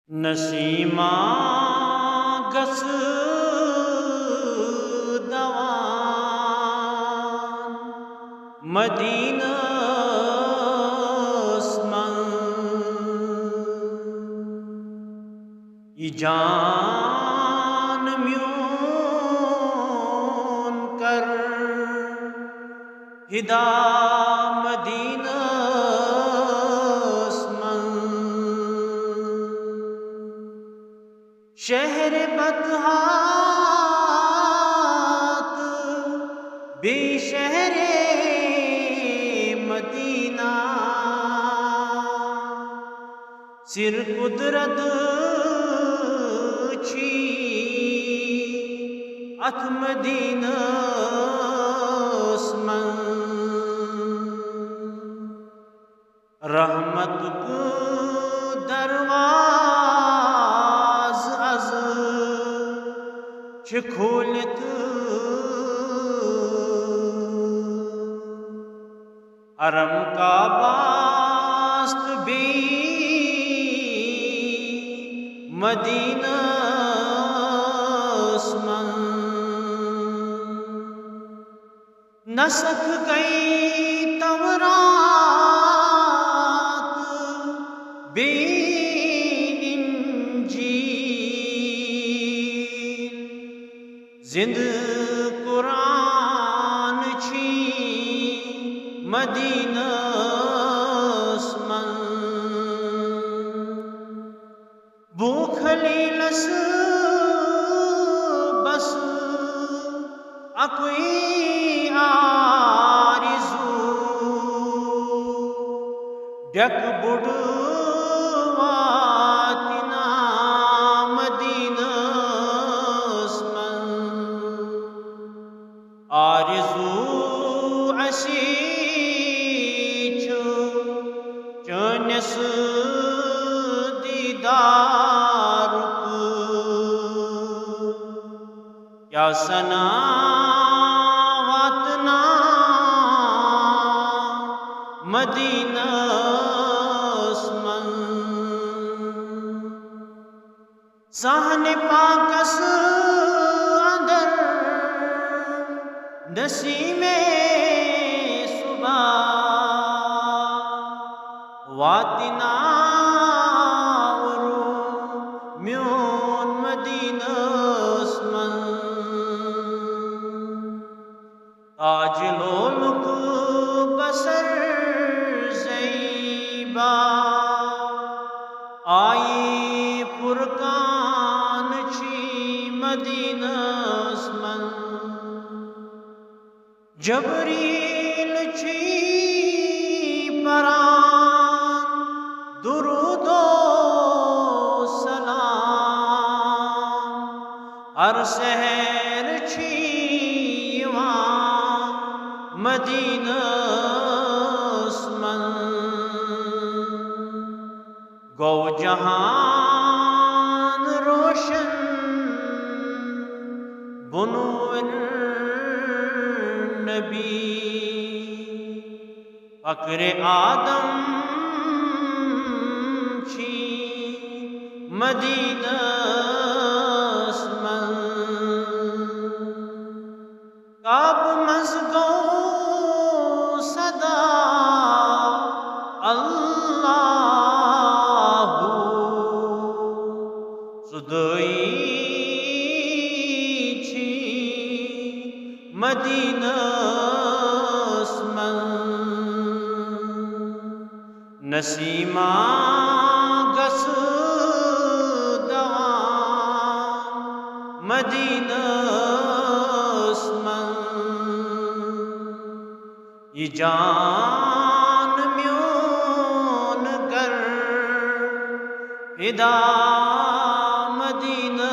नसीमा गस दवान मदीनस मन यह जान म्यून कर हिदा मदीनस मन शहर बदहात बेशहर मदीना सिर कुदरत छी अथ मदीनस मन रहमत को दरवाज अज खोलित हरम का बास्त भी मदीनस मन नसख गई तवरात बे इंजील जिंद कुरान छी मदीनस मन भूखली लस बस अकोई आरिज़ू डक बुड़वातिना मदीनस मन आरिज़ू असी चनस दीदार क्या सना वातना मदीनस मन सहन पाकस अंदर नसीमे सुबह वातिना म्यून मदीनस मन आज लोलुक बसर ज़ैबा आई फुरकान छी मदीनस मन जबरील छी परान दुरूदो सलाम हर शहर छी मदीनस मन गौ जहान रोशन बुनूर नबी फक्र आदम छी मदीनस मन काब मज़गो सदा अल्लाहु सुदई छी मदीनस मन नसीमा गस दवान मदीनस मन ये जान म्यून कर हिदा मदीना